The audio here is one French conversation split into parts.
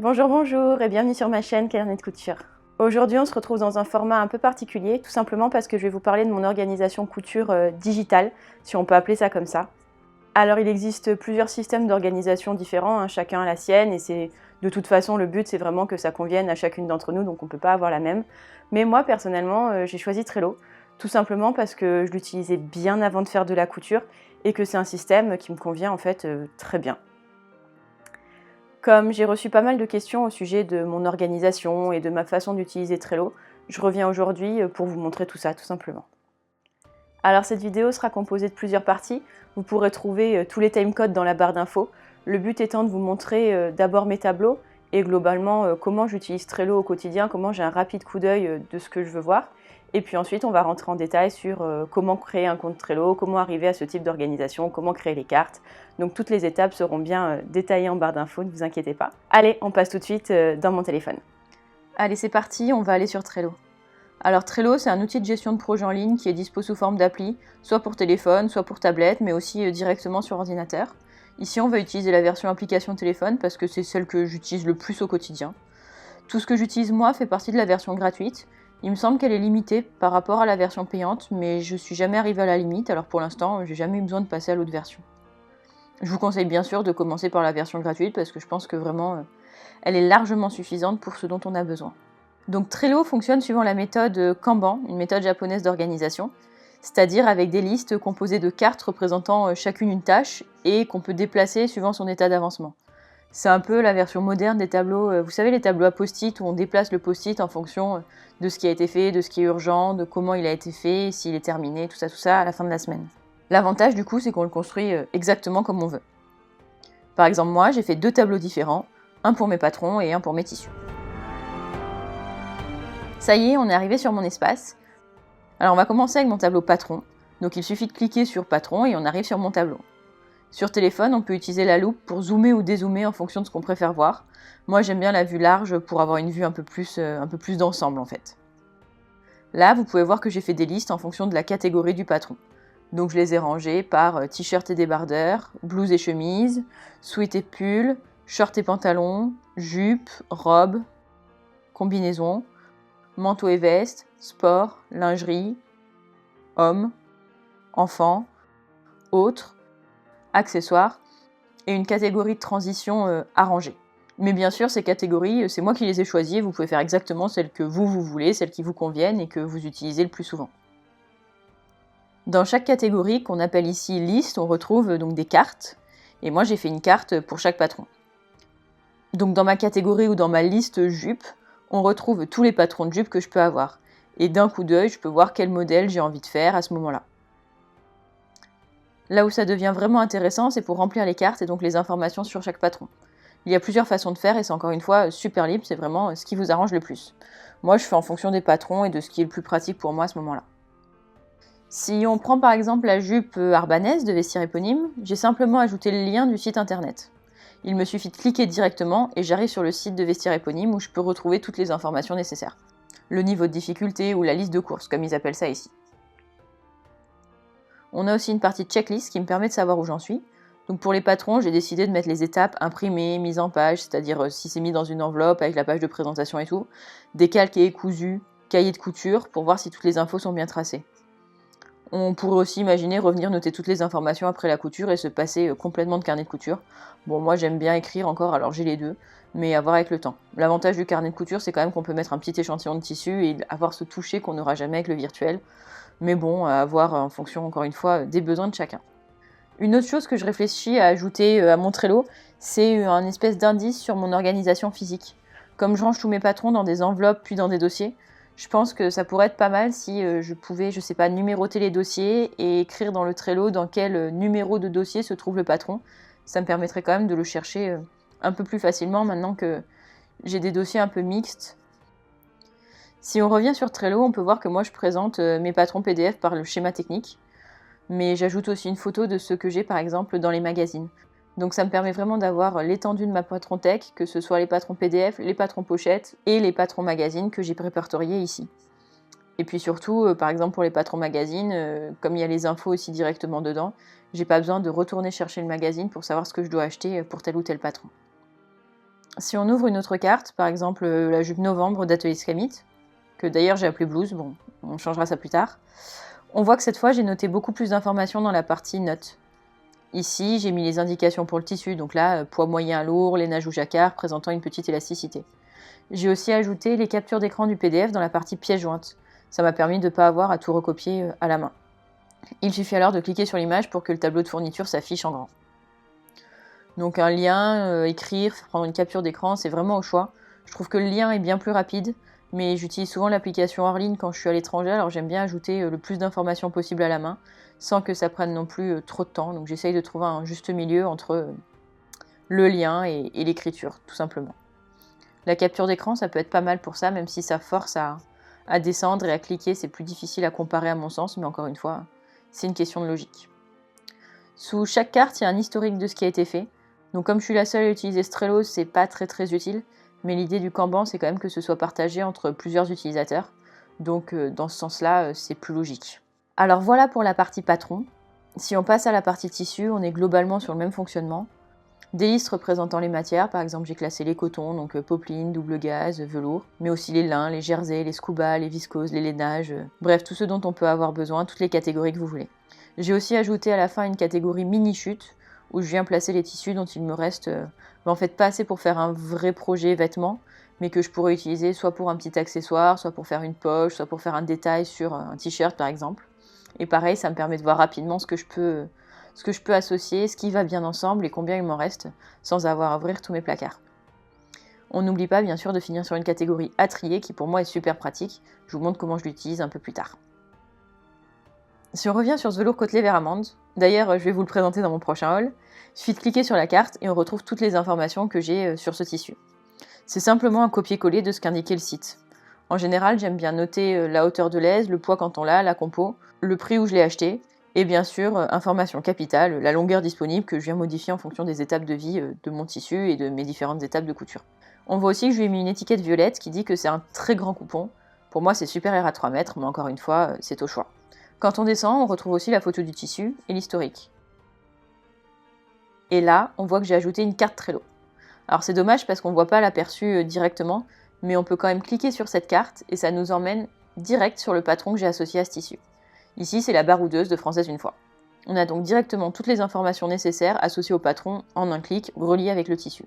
Bonjour, bonjour et bienvenue sur ma chaîne Carnet de couture. Aujourd'hui, on se retrouve dans un format un peu particulier, tout simplement parce que je vais vous parler de mon organisation couture digitale, si on peut appeler ça comme ça. Alors, il existe plusieurs systèmes d'organisation différents, hein, chacun a la sienne, et c'est de toute façon, le but, c'est vraiment que ça convienne à chacune d'entre nous, donc on ne peut pas avoir la même. Mais moi, personnellement, j'ai choisi Trello, tout simplement parce que je l'utilisais bien avant de faire de la couture, et que c'est un système qui me convient en fait très bien. Comme j'ai reçu pas mal de questions au sujet de mon organisation et de ma façon d'utiliser Trello, je reviens aujourd'hui pour vous montrer tout ça, tout simplement. Alors cette vidéo sera composée de plusieurs parties. Vous pourrez trouver tous les timecodes dans la barre d'infos. Le but étant de vous montrer d'abord mes tableaux et globalement comment j'utilise Trello au quotidien, comment j'ai un rapide coup d'œil de ce que je veux voir. Et puis ensuite, on va rentrer en détail sur comment créer un compte Trello, comment arriver à ce type d'organisation, comment créer les cartes. Donc toutes les étapes seront bien détaillées en barre d'infos, ne vous inquiétez pas. Allez, on passe tout de suite dans mon téléphone. Allez, c'est parti, on va aller sur Trello. Alors Trello, c'est un outil de gestion de projet en ligne qui est dispo sous forme d'appli, soit pour téléphone, soit pour tablette, mais aussi directement sur ordinateur. Ici, on va utiliser la version application téléphone parce que c'est celle que j'utilise le plus au quotidien. Tout ce que j'utilise moi fait partie de la version gratuite. Il me semble qu'elle est limitée par rapport à la version payante, mais je suis jamais arrivée à la limite, alors pour l'instant, j'ai jamais eu besoin de passer à l'autre version. Je vous conseille bien sûr de commencer par la version gratuite parce que je pense que vraiment, elle est largement suffisante pour ce dont on a besoin. Donc Trello fonctionne suivant la méthode Kanban, une méthode japonaise d'organisation, c'est-à-dire avec des listes composées de cartes représentant chacune une tâche et qu'on peut déplacer suivant son état d'avancement. C'est un peu la version moderne des tableaux, vous savez les tableaux à post-it où on déplace le post-it en fonction de ce qui a été fait, de ce qui est urgent, de comment il a été fait, s'il est terminé, tout ça à la fin de la semaine. L'avantage du coup c'est qu'on le construit exactement comme on veut. Par exemple moi j'ai fait 2 tableaux différents, un pour mes patrons et un pour mes tissus. Ça y est, on est arrivé sur mon espace. Alors on va commencer avec mon tableau patron. Donc il suffit de cliquer sur patron et on arrive sur mon tableau. Sur téléphone, on peut utiliser la loupe pour zoomer ou dézoomer en fonction de ce qu'on préfère voir. Moi j'aime bien la vue large pour avoir une vue un peu plus d'ensemble en fait. Là, vous pouvez voir que j'ai fait des listes en fonction de la catégorie du patron. Donc je les ai rangées par t-shirt et débardeur, blouse et chemise, sweat et pull, short et pantalon, jupe, robe, combinaison, manteau et veste, sport, lingerie, homme, enfant, autres, accessoires et une catégorie de transition arrangée. Mais bien sûr, ces catégories, c'est moi qui les ai choisies, vous pouvez faire exactement celles que vous voulez, celles qui vous conviennent et que vous utilisez le plus souvent. Dans chaque catégorie, qu'on appelle ici liste, on retrouve donc des cartes, et moi j'ai fait une carte pour chaque patron. Donc dans ma catégorie ou dans ma liste jupe, on retrouve tous les patrons de jupe que je peux avoir. Et d'un coup d'œil, je peux voir quel modèle j'ai envie de faire à ce moment-là. Là où ça devient vraiment intéressant, c'est pour remplir les cartes et donc les informations sur chaque patron. Il y a plusieurs façons de faire et c'est encore une fois super libre, c'est vraiment ce qui vous arrange le plus. Moi, je fais en fonction des patrons et de ce qui est le plus pratique pour moi à ce moment-là. Si on prend par exemple la jupe arbanaise de Vestiaire Éponyme, j'ai simplement ajouté le lien du site internet. Il me suffit de cliquer directement et j'arrive sur le site de Vestiaire Éponyme où je peux retrouver toutes les informations nécessaires. Le niveau de difficulté ou la liste de courses, comme ils appellent ça ici. On a aussi une partie checklist qui me permet de savoir où j'en suis. Donc pour les patrons, j'ai décidé de mettre les étapes imprimées, mises en page, c'est-à-dire si c'est mis dans une enveloppe avec la page de présentation et tout, décalqué et cousu, cahier de couture, pour voir si toutes les infos sont bien tracées. On pourrait aussi imaginer revenir noter toutes les informations après la couture et se passer complètement de carnet de couture. Bon, moi j'aime bien écrire encore, alors j'ai les deux, mais à voir avec le temps. L'avantage du carnet de couture, c'est quand même qu'on peut mettre un petit échantillon de tissu et avoir ce toucher qu'on n'aura jamais avec le virtuel. Mais bon, à voir en fonction, encore une fois, des besoins de chacun. Une autre chose que je réfléchis à ajouter à mon Trello, c'est un espèce d'indice sur mon organisation physique. Comme je range tous mes patrons dans des enveloppes puis dans des dossiers, je pense que ça pourrait être pas mal si je pouvais, je sais pas, numéroter les dossiers et écrire dans le Trello dans quel numéro de dossier se trouve le patron. Ça me permettrait quand même de le chercher un peu plus facilement maintenant que j'ai des dossiers un peu mixtes. Si on revient sur Trello, on peut voir que moi je présente mes patrons PDF par le schéma technique, mais j'ajoute aussi une photo de ceux que j'ai par exemple dans les magazines. Donc ça me permet vraiment d'avoir l'étendue de ma patron tech, que ce soit les patrons PDF, les patrons pochettes et les patrons magazines que j'ai répertoriés ici. Et puis surtout, par exemple pour les patrons magazines, comme il y a les infos aussi directement dedans, j'ai pas besoin de retourner chercher le magazine pour savoir ce que je dois acheter pour tel ou tel patron. Si on ouvre une autre carte, par exemple la jupe novembre d'Atelier Scamit, que d'ailleurs j'ai appelé blouse, bon, on changera ça plus tard, on voit que cette fois j'ai noté beaucoup plus d'informations dans la partie notes. Ici, j'ai mis les indications pour le tissu, donc là, poids moyen lourd, lainage ou jacquard, présentant une petite élasticité. J'ai aussi ajouté les captures d'écran du PDF dans la partie pièces jointes. Ça m'a permis de ne pas avoir à tout recopier à la main. Il suffit alors de cliquer sur l'image pour que le tableau de fourniture s'affiche en grand. Donc un lien, écrire, prendre une capture d'écran, c'est vraiment au choix. Je trouve que le lien est bien plus rapide, mais j'utilise souvent l'application hors ligne quand je suis à l'étranger, alors j'aime bien ajouter le plus d'informations possible à la main, sans que ça prenne non plus trop de temps. Donc j'essaye de trouver un juste milieu entre le lien et l'écriture, tout simplement. La capture d'écran, ça peut être pas mal pour ça, même si ça force à descendre et à cliquer, c'est plus difficile à comparer à mon sens, mais encore une fois, c'est une question de logique. Sous chaque carte, il y a un historique de ce qui a été fait. Donc comme je suis la seule à utiliser Trello, c'est pas très utile, mais l'idée du Kanban, c'est quand même que ce soit partagé entre plusieurs utilisateurs. Donc dans ce sens-là, c'est plus logique. Alors voilà pour la partie patron. Si on passe à la partie tissu, on est globalement sur le même fonctionnement. Des listes représentant les matières, par exemple j'ai classé les cotons, donc popeline, double gaze, velours, mais aussi les lins, les jerseys, les scuba, les viscoses, les lainages, bref, tout ce dont on peut avoir besoin, toutes les catégories que vous voulez. J'ai aussi ajouté à la fin une catégorie mini-chute, où je viens placer les tissus dont il me reste en fait pas assez pour faire un vrai projet vêtement, mais que je pourrais utiliser soit pour un petit accessoire, soit pour faire une poche, soit pour faire un détail sur un t-shirt par exemple. Et pareil, ça me permet de voir rapidement ce que je peux associer, ce qui va bien ensemble et combien il m'en reste, sans avoir à ouvrir tous mes placards. On n'oublie pas bien sûr de finir sur une catégorie à trier qui pour moi est super pratique. Je vous montre comment je l'utilise un peu plus tard. Si on revient sur ce velours côtelé vert amande, d'ailleurs je vais vous le présenter dans mon prochain haul, il suffit de cliquer sur la carte et on retrouve toutes les informations que j'ai sur ce tissu. C'est simplement un copier-coller de ce qu'indiquait le site. En général, j'aime bien noter la hauteur de l'aise, le poids quand on l'a, la compo, le prix où je l'ai acheté, et bien sûr, information capitale, la longueur disponible que je viens modifier en fonction des étapes de vie de mon tissu et de mes différentes étapes de couture. On voit aussi que je lui ai mis une étiquette violette qui dit que c'est un très grand coupon. Pour moi, c'est supérieur à 3 mètres, mais encore une fois, c'est au choix. Quand on descend, on retrouve aussi la photo du tissu et l'historique. Et là, on voit que j'ai ajouté une carte Trello. Alors c'est dommage parce qu'on ne voit pas l'aperçu directement, mais on peut quand même cliquer sur cette carte et ça nous emmène direct sur le patron que j'ai associé à ce tissu. Ici, c'est la baroudeuse de Française une fois. On a donc directement toutes les informations nécessaires associées au patron en un clic, reliées avec le tissu.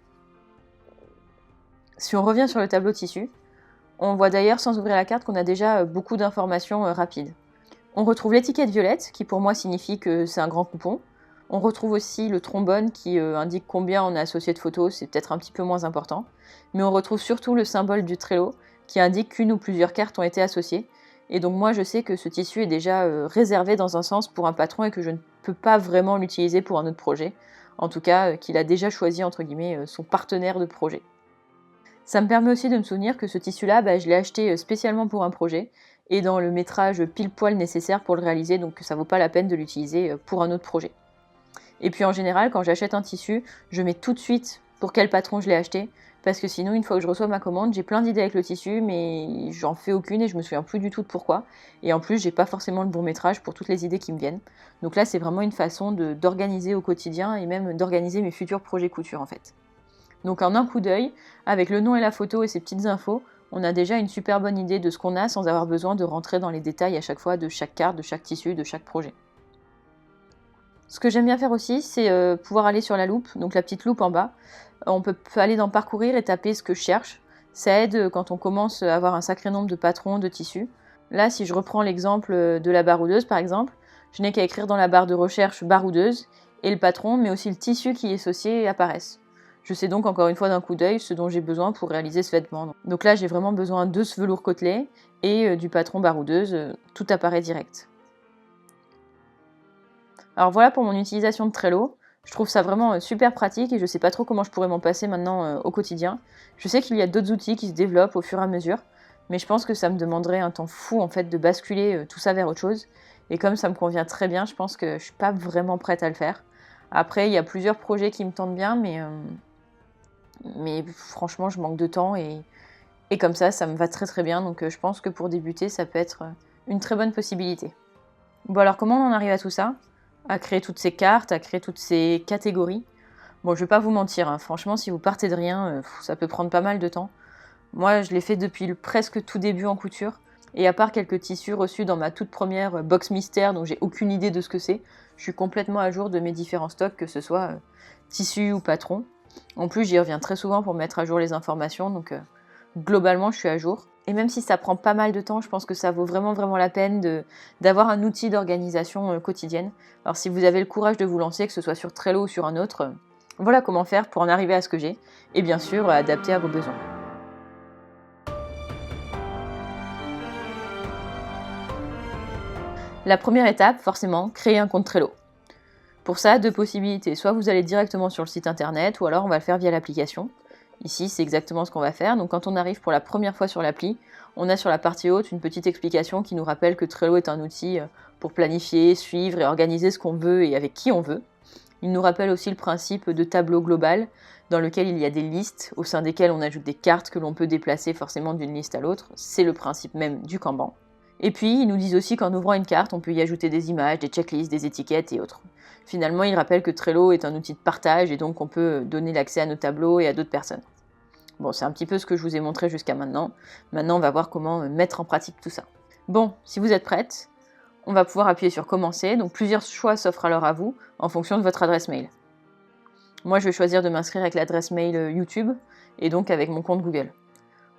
Si on revient sur le tableau tissu, on voit d'ailleurs sans ouvrir la carte qu'on a déjà beaucoup d'informations rapides. On retrouve l'étiquette violette, qui pour moi signifie que c'est un grand coupon. On retrouve aussi le trombone qui indique combien on a associé de photos, c'est peut-être un petit peu moins important. Mais on retrouve surtout le symbole du Trello, qui indique qu'une ou plusieurs cartes ont été associées. Et donc moi je sais que ce tissu est déjà réservé dans un sens pour un patron et que je ne peux pas vraiment l'utiliser pour un autre projet. En tout cas, qu'il a déjà choisi entre guillemets son partenaire de projet. Ça me permet aussi de me souvenir que ce tissu-là, je l'ai acheté spécialement pour un projet et dans le métrage pile poil nécessaire pour le réaliser, donc ça vaut pas la peine de l'utiliser pour un autre projet. Et puis en général, quand j'achète un tissu, je mets tout de suite pour quel patron je l'ai acheté, parce que sinon, une fois que je reçois ma commande, j'ai plein d'idées avec le tissu, mais j'en fais aucune et je me souviens plus du tout de pourquoi. Et en plus, j'ai pas forcément le bon métrage pour toutes les idées qui me viennent. Donc là, c'est vraiment une façon d'organiser au quotidien et même d'organiser mes futurs projets couture en fait. Donc en un coup d'œil, avec le nom et la photo et ces petites infos, on a déjà une super bonne idée de ce qu'on a sans avoir besoin de rentrer dans les détails à chaque fois de chaque carte, de chaque tissu, de chaque projet. Ce que j'aime bien faire aussi, c'est pouvoir aller sur la loupe, donc la petite loupe en bas. On peut aller dans parcourir et taper ce que je cherche. Ça aide quand on commence à avoir un sacré nombre de patrons, de tissus. Là, si je reprends l'exemple de la baroudeuse par exemple, je n'ai qu'à écrire dans la barre de recherche baroudeuse et le patron, mais aussi le tissu qui est associé apparaissent. Je sais donc encore une fois d'un coup d'œil ce dont j'ai besoin pour réaliser ce vêtement. Donc là, j'ai vraiment besoin de ce velours côtelé et du patron baroudeuse, tout apparaît direct. Alors voilà pour mon utilisation de Trello. Je trouve ça vraiment super pratique et je sais pas trop comment je pourrais m'en passer maintenant au quotidien. Je sais qu'il y a d'autres outils qui se développent au fur et à mesure, mais je pense que ça me demanderait un temps fou en fait de basculer tout ça vers autre chose. Et comme ça me convient très bien, je pense que je suis pas vraiment prête à le faire. Après, il y a plusieurs projets qui me tentent bien, mais franchement, je manque de temps et comme ça me va très bien. Donc je pense que pour débuter, ça peut être une très bonne possibilité. Bon alors, comment on en arrive à tout ça ? À créer toutes ces cartes, à créer toutes ces catégories. Bon, je vais pas vous mentir, hein, franchement, si vous partez de rien, ça peut prendre pas mal de temps. Moi, je l'ai fait depuis le presque tout début en couture, et à part quelques tissus reçus dans ma toute première box mystère, dont j'ai aucune idée de ce que c'est, je suis complètement à jour de mes différents stocks, que ce soit tissus ou patrons. En plus, j'y reviens très souvent pour mettre à jour les informations, donc globalement, je suis à jour. Et même si ça prend pas mal de temps, je pense que ça vaut vraiment la peine d'avoir un outil d'organisation quotidienne. Alors si vous avez le courage de vous lancer, que ce soit sur Trello ou sur un autre, voilà comment faire pour en arriver à ce que j'ai, et bien sûr, adapter à vos besoins. La première étape, forcément, créer un compte Trello. Pour ça, deux possibilités. Soit vous allez directement sur le site internet, ou alors on va le faire via l'application. Ici, c'est exactement ce qu'on va faire. Donc quand on arrive pour la première fois sur l'appli, on a sur la partie haute une petite explication qui nous rappelle que Trello est un outil pour planifier, suivre et organiser ce qu'on veut et avec qui on veut. Il nous rappelle aussi le principe de tableau global, dans lequel il y a des listes, au sein desquelles on ajoute des cartes que l'on peut déplacer forcément d'une liste à l'autre. C'est le principe même du Kanban. Et puis, ils nous disent aussi qu'en ouvrant une carte, on peut y ajouter des images, des checklists, des étiquettes et autres. Finalement, ils rappellent que Trello est un outil de partage et donc on peut donner l'accès à nos tableaux et à d'autres personnes. Bon, c'est un petit peu ce que je vous ai montré jusqu'à maintenant. Maintenant, on va voir comment mettre en pratique tout ça. Bon, si vous êtes prête, on va pouvoir appuyer sur commencer. Donc plusieurs choix s'offrent alors à vous en fonction de votre adresse mail. Moi, je vais choisir de m'inscrire avec l'adresse mail YouTube et donc avec mon compte Google.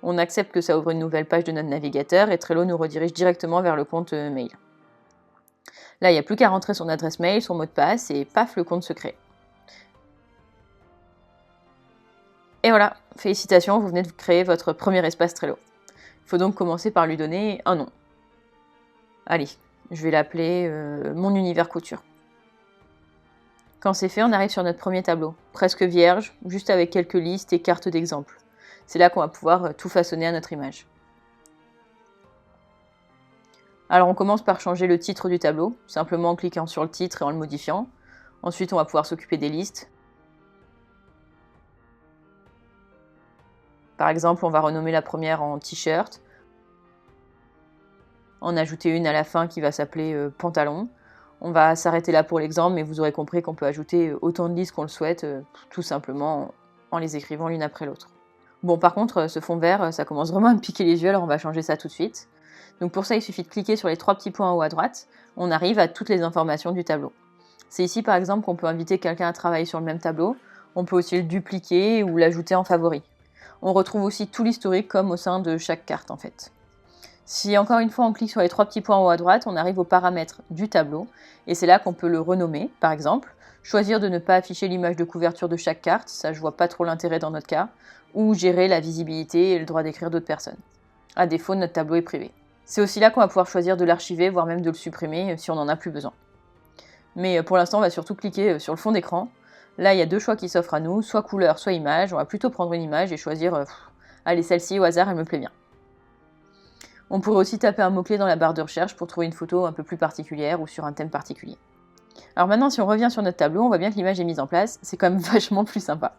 On accepte que ça ouvre une nouvelle page de notre navigateur et Trello nous redirige directement vers le compte mail. Là, il n'y a plus qu'à rentrer son adresse mail, son mot de passe et paf, le compte se crée. Et voilà, félicitations, vous venez de créer votre premier espace Trello. Il faut donc commencer par lui donner un nom. Allez, je vais l'appeler Mon univers couture. Quand c'est fait, on arrive sur notre premier tableau, presque vierge, juste avec quelques listes et cartes d'exemples. C'est là qu'on va pouvoir tout façonner à notre image. Alors on commence par changer le titre du tableau, simplement en cliquant sur le titre et en le modifiant. Ensuite, on va pouvoir s'occuper des listes. Par exemple, on va renommer la première en t-shirt, en ajouter une à la fin qui va s'appeler pantalon. On va s'arrêter là pour l'exemple, mais vous aurez compris qu'on peut ajouter autant de listes qu'on le souhaite, tout simplement en les écrivant l'une après l'autre. Bon, par contre, ce fond vert, ça commence vraiment à me piquer les yeux, alors on va changer ça tout de suite. Donc pour ça, il suffit de cliquer sur les trois petits points en haut à droite, on arrive à toutes les informations du tableau. C'est ici par exemple qu'on peut inviter quelqu'un à travailler sur le même tableau, on peut aussi le dupliquer ou l'ajouter en favori. On retrouve aussi tout l'historique comme au sein de chaque carte en fait. Si encore une fois on clique sur les trois petits points en haut à droite, on arrive aux paramètres du tableau, et c'est là qu'on peut le renommer, par exemple, choisir de ne pas afficher l'image de couverture de chaque carte, ça je vois pas trop l'intérêt dans notre cas, ou gérer la visibilité et le droit d'écrire d'autres personnes. À défaut, notre tableau est privé. C'est aussi là qu'on va pouvoir choisir de l'archiver, voire même de le supprimer si on n'en a plus besoin. Mais pour l'instant, on va surtout cliquer sur le fond d'écran. Là, il y a deux choix qui s'offrent à nous, soit couleur, soit image. On va plutôt prendre une image et choisir, allez, celle-ci au hasard, elle me plaît bien. On pourrait aussi taper un mot-clé dans la barre de recherche pour trouver une photo un peu plus particulière ou sur un thème particulier. Alors maintenant, si on revient sur notre tableau, on voit bien que l'image est mise en place, c'est quand même vachement plus sympa.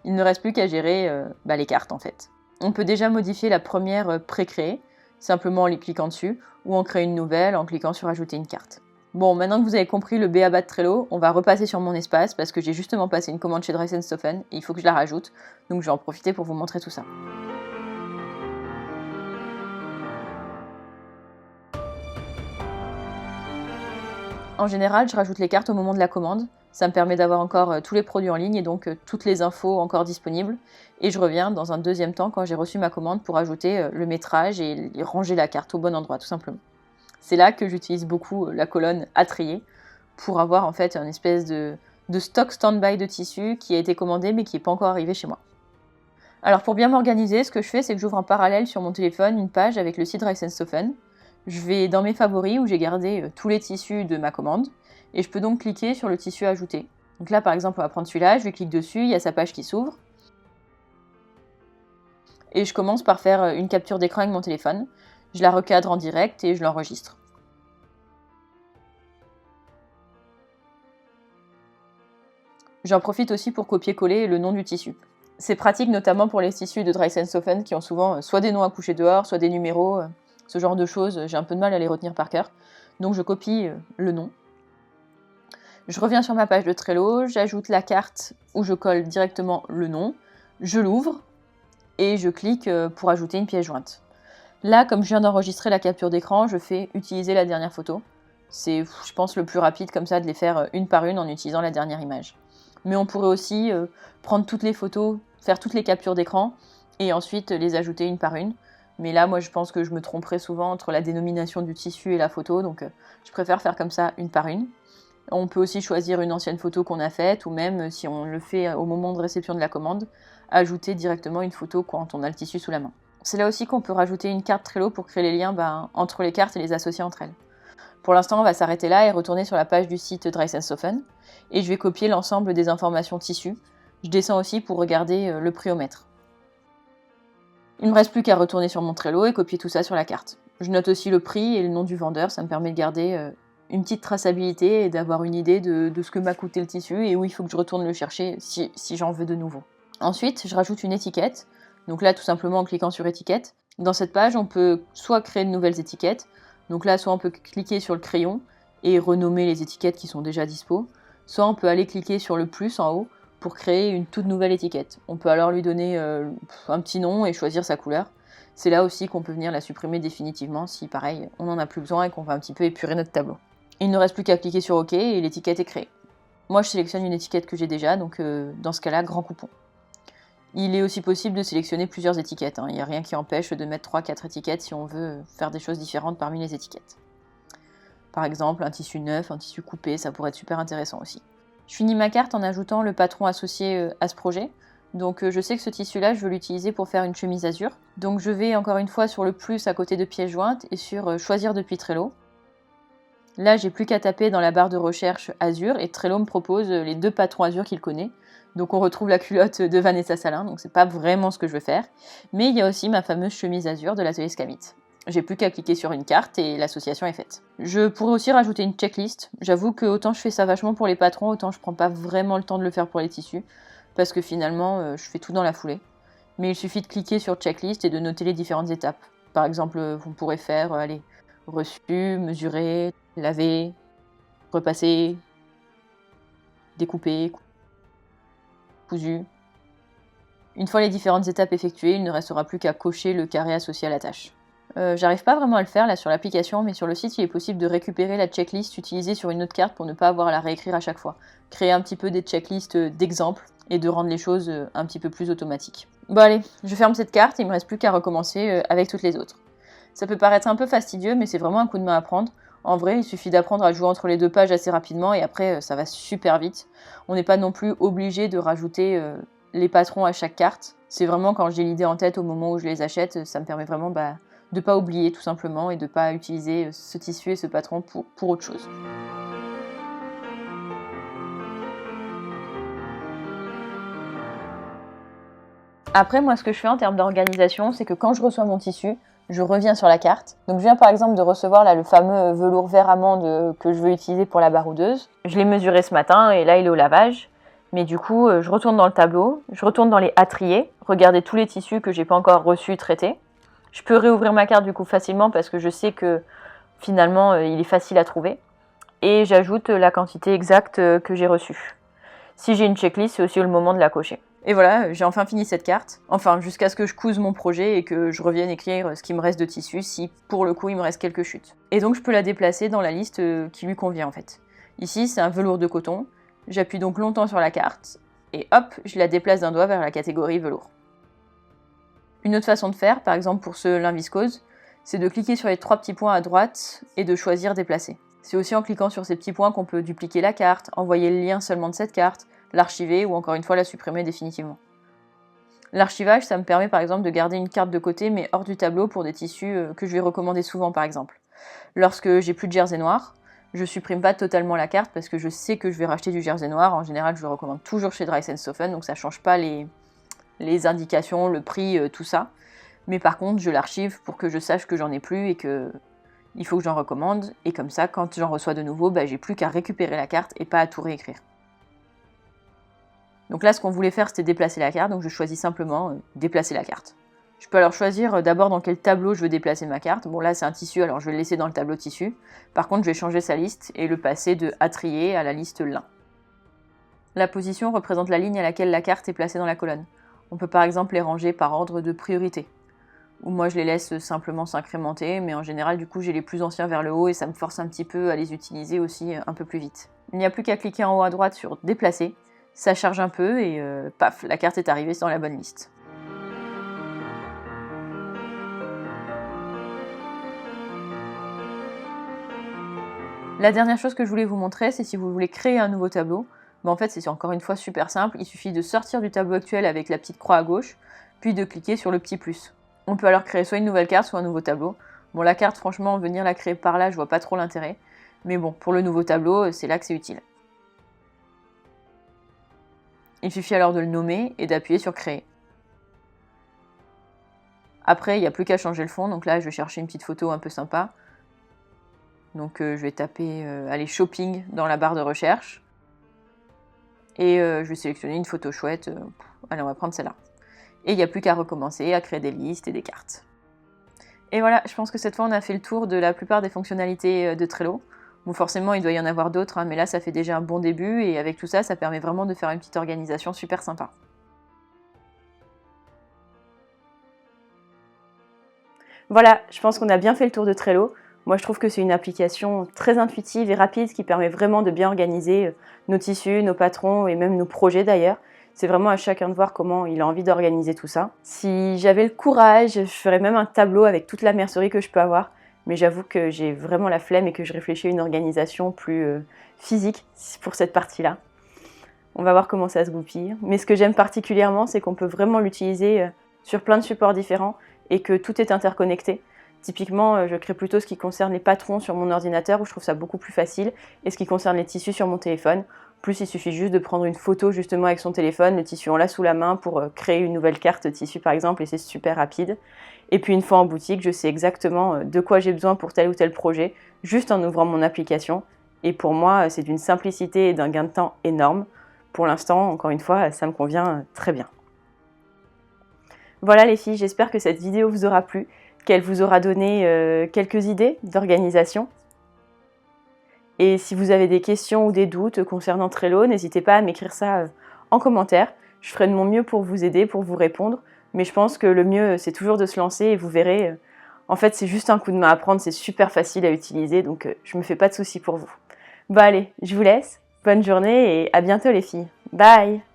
Il ne reste plus qu'à gérer les cartes en fait. On peut déjà modifier la première pré-créée, simplement en cliquant dessus, ou en créer une nouvelle en cliquant sur ajouter une carte. Bon, maintenant que vous avez compris le b.a.-ba de Trello, on va repasser sur mon espace parce que j'ai justement passé une commande chez Dreisenstoffen et il faut que je la rajoute, donc je vais en profiter pour vous montrer tout ça. En général, je rajoute les cartes au moment de la commande. Ça me permet d'avoir encore tous les produits en ligne et donc toutes les infos encore disponibles. Et je reviens dans un deuxième temps quand j'ai reçu ma commande pour ajouter le métrage et ranger la carte au bon endroit, tout simplement. C'est là que j'utilise beaucoup la colonne à trier pour avoir en fait une espèce de stock stand-by de tissu qui a été commandé mais qui n'est pas encore arrivé chez moi. Alors pour bien m'organiser, ce que je fais, c'est que j'ouvre en parallèle sur mon téléphone une page avec le site Dreisenstoffen. Je vais dans mes favoris où j'ai gardé tous les tissus de ma commande et je peux donc cliquer sur le tissu ajouté. Donc là par exemple on va prendre celui-là, je clique dessus, il y a sa page qui s'ouvre. Et je commence par faire une capture d'écran avec mon téléphone. Je la recadre en direct et je l'enregistre. J'en profite aussi pour copier-coller le nom du tissu. C'est pratique notamment pour les tissus de Dreisenstoffen qui ont souvent soit des noms à coucher dehors, soit des numéros, ce genre de choses, j'ai un peu de mal à les retenir par cœur. Donc je copie le nom. Je reviens sur ma page de Trello, j'ajoute la carte où je colle directement le nom, je l'ouvre et je clique pour ajouter une pièce jointe. Là, comme je viens d'enregistrer la capture d'écran, je fais utiliser la dernière photo. C'est, je pense, le plus rapide comme ça de les faire une par une en utilisant la dernière image. Mais on pourrait aussi prendre toutes les photos, faire toutes les captures d'écran et ensuite les ajouter une par une. Mais là, moi, je pense que je me tromperais souvent entre la dénomination du tissu et la photo, donc je préfère faire comme ça une par une. On peut aussi choisir une ancienne photo qu'on a faite, ou même, si on le fait au moment de réception de la commande, ajouter directement une photo quand on a le tissu sous la main. C'est là aussi qu'on peut rajouter une carte Trello pour créer les liens entre les cartes et les associer entre elles. Pour l'instant, on va s'arrêter là et retourner sur la page du site Dreissenhofen, et je vais copier l'ensemble des informations tissu. Je descends aussi pour regarder le prix au mètre. Il ne me reste plus qu'à retourner sur mon Trello et copier tout ça sur la carte. Je note aussi le prix et le nom du vendeur, ça me permet de garder une petite traçabilité et d'avoir une idée de ce que m'a coûté le tissu et où il faut que je retourne le chercher si j'en veux de nouveau. Ensuite, je rajoute une étiquette. Donc là, tout simplement en cliquant sur étiquette. Dans cette page, on peut soit créer de nouvelles étiquettes. Donc là, soit on peut cliquer sur le crayon et renommer les étiquettes qui sont déjà dispo. Soit on peut aller cliquer sur le plus en haut pour créer une toute nouvelle étiquette. On peut alors lui donner un petit nom et choisir sa couleur. C'est là aussi qu'on peut venir la supprimer définitivement si, pareil, on n'en a plus besoin et qu'on va un petit peu épurer notre tableau. Il ne reste plus qu'à cliquer sur OK et l'étiquette est créée. Moi, je sélectionne une étiquette que j'ai déjà, donc dans ce cas-là, grand coupon. Il est aussi possible de sélectionner plusieurs étiquettes. Il n'y a rien qui empêche de mettre 3-4 étiquettes si on veut faire des choses différentes parmi les étiquettes. Par exemple, un tissu neuf, un tissu coupé, ça pourrait être super intéressant aussi. Je finis ma carte en ajoutant le patron associé à ce projet. Donc je sais que ce tissu-là, je veux l'utiliser pour faire une chemise azur. Donc je vais encore une fois sur le plus à côté de pièces jointes et sur choisir depuis Trello. Là, j'ai plus qu'à taper dans la barre de recherche azur et Trello me propose les 2 patrons azur qu'il connaît. Donc on retrouve la culotte de Vanessa Salin, donc c'est pas vraiment ce que je veux faire. Mais il y a aussi ma fameuse chemise azur de l'atelier Scamit. J'ai plus qu'à cliquer sur une carte et l'association est faite. Je pourrais aussi rajouter une checklist. J'avoue que autant je fais ça vachement pour les patrons, autant je prends pas vraiment le temps de le faire pour les tissus, parce que finalement je fais tout dans la foulée. Mais il suffit de cliquer sur checklist et de noter les différentes étapes. Par exemple, vous pourrez faire, reçu, mesurer, laver, repasser, découper, cousu. Une fois les différentes étapes effectuées, il ne restera plus qu'à cocher le carré associé à la tâche. J'arrive pas vraiment à le faire là sur l'application, mais sur le site il est possible de récupérer la checklist utilisée sur une autre carte pour ne pas avoir à la réécrire à chaque fois. Créer un petit peu des checklists d'exemples et de rendre les choses un petit peu plus automatiques. Bon allez, je ferme cette carte et il me reste plus qu'à recommencer avec toutes les autres. Ça peut paraître un peu fastidieux, mais c'est vraiment un coup de main à prendre. En vrai, il suffit d'apprendre à jouer entre les 2 pages assez rapidement et après ça va super vite. On n'est pas non plus obligé de rajouter les patrons à chaque carte. C'est vraiment quand j'ai l'idée en tête au moment où je les achète, ça me permet vraiment de pas oublier tout simplement et de pas utiliser ce tissu et ce patron pour autre chose. Après, moi, ce que je fais en termes d'organisation, c'est que quand je reçois mon tissu, je reviens sur la carte. Donc je viens par exemple de recevoir là, le fameux velours vert amande que je veux utiliser pour la baroudeuse. Je l'ai mesuré ce matin et là il est au lavage. Mais du coup, je retourne dans le tableau, je retourne dans les à trier, regarder tous les tissus que j'ai pas encore reçus, traités. Je peux réouvrir ma carte du coup facilement parce que je sais que finalement il est facile à trouver. Et j'ajoute la quantité exacte que j'ai reçue. Si j'ai une checklist, c'est aussi le moment de la cocher. Et voilà, j'ai enfin fini cette carte. Enfin, jusqu'à ce que je couse mon projet et que je revienne écrire ce qui me reste de tissu si, pour le coup, il me reste quelques chutes. Et donc, je peux la déplacer dans la liste qui lui convient, en fait. Ici, c'est un velours de coton. J'appuie donc longtemps sur la carte et hop, je la déplace d'un doigt vers la catégorie velours. Une autre façon de faire, par exemple pour ce lin viscose, c'est de cliquer sur les 3 petits points à droite et de choisir déplacer. C'est aussi en cliquant sur ces petits points qu'on peut dupliquer la carte, envoyer le lien seulement de cette carte, l'archiver ou encore une fois la supprimer définitivement. L'archivage, ça me permet par exemple de garder une carte de côté mais hors du tableau pour des tissus que je vais recommander souvent par exemple. Lorsque j'ai plus de jersey noir, je supprime pas totalement la carte parce que je sais que je vais racheter du jersey noir. En général, je le recommande toujours chez Dreissenhofen, donc ça change pas les indications, le prix, tout ça. Mais par contre, je l'archive pour que je sache que j'en ai plus et que il faut que j'en recommande. Et comme ça, quand j'en reçois de nouveau, j'ai plus qu'à récupérer la carte et pas à tout réécrire. Donc là, ce qu'on voulait faire, c'était déplacer la carte, donc je choisis simplement déplacer la carte. Je peux alors choisir d'abord dans quel tableau je veux déplacer ma carte. Bon là c'est un tissu, alors je vais le laisser dans le tableau tissu. Par contre je vais changer sa liste et le passer de à trier à la liste lin. La position représente la ligne à laquelle la carte est placée dans la colonne. On peut par exemple les ranger par ordre de priorité. Ou moi je les laisse simplement s'incrémenter, mais en général du coup j'ai les plus anciens vers le haut et ça me force un petit peu à les utiliser aussi un peu plus vite. Il n'y a plus qu'à cliquer en haut à droite sur déplacer, ça charge un peu et paf, la carte est arrivée dans la bonne liste. La dernière chose que je voulais vous montrer, c'est si vous voulez créer un nouveau tableau. En fait, c'est encore une fois super simple. Il suffit de sortir du tableau actuel avec la petite croix à gauche, puis de cliquer sur le petit plus. On peut alors créer soit une nouvelle carte, soit un nouveau tableau. Bon, la carte, franchement, venir la créer par là, je vois pas trop l'intérêt. Mais bon, pour le nouveau tableau, c'est là que c'est utile. Il suffit alors de le nommer et d'appuyer sur créer. Après, il n'y a plus qu'à changer le fond. Donc là, je vais chercher une petite photo un peu sympa. Donc je vais taper allez, shopping dans la barre de recherche. Et je vais sélectionner une photo chouette. Allez, on va prendre celle-là. Et il n'y a plus qu'à recommencer à créer des listes et des cartes. Et voilà, je pense que cette fois on a fait le tour de la plupart des fonctionnalités de Trello. Bon, forcément il doit y en avoir d'autres, hein, mais là ça fait déjà un bon début et avec tout ça, ça permet vraiment de faire une petite organisation super sympa. Voilà, je pense qu'on a bien fait le tour de Trello. Moi, je trouve que c'est une application très intuitive et rapide qui permet vraiment de bien organiser nos tissus, nos patrons et même nos projets d'ailleurs. C'est vraiment à chacun de voir comment il a envie d'organiser tout ça. Si j'avais le courage, je ferais même un tableau avec toute la mercerie que je peux avoir. Mais j'avoue que j'ai vraiment la flemme et que je réfléchis à une organisation plus physique pour cette partie-là. On va voir comment ça se goupille. Mais ce que j'aime particulièrement, c'est qu'on peut vraiment l'utiliser sur plein de supports différents et que tout est interconnecté. Typiquement, je crée plutôt ce qui concerne les patrons sur mon ordinateur où je trouve ça beaucoup plus facile et ce qui concerne les tissus sur mon téléphone. Plus, il suffit juste de prendre une photo justement avec son téléphone, le tissu on l'a sous la main pour créer une nouvelle carte tissu par exemple et c'est super rapide. Et puis une fois en boutique, je sais exactement de quoi j'ai besoin pour tel ou tel projet juste en ouvrant mon application. Et pour moi, c'est d'une simplicité et d'un gain de temps énorme. Pour l'instant, encore une fois, ça me convient très bien. Voilà les filles, j'espère que cette vidéo vous aura plu, qu'elle vous aura donné quelques idées d'organisation. Et si vous avez des questions ou des doutes concernant Trello, n'hésitez pas à m'écrire ça en commentaire. Je ferai de mon mieux pour vous aider, pour vous répondre. Mais je pense que le mieux, c'est toujours de se lancer et vous verrez. En fait, c'est juste un coup de main à prendre, c'est super facile à utiliser, donc je me fais pas de soucis pour vous. Bon allez, je vous laisse. Bonne journée et à bientôt les filles. Bye!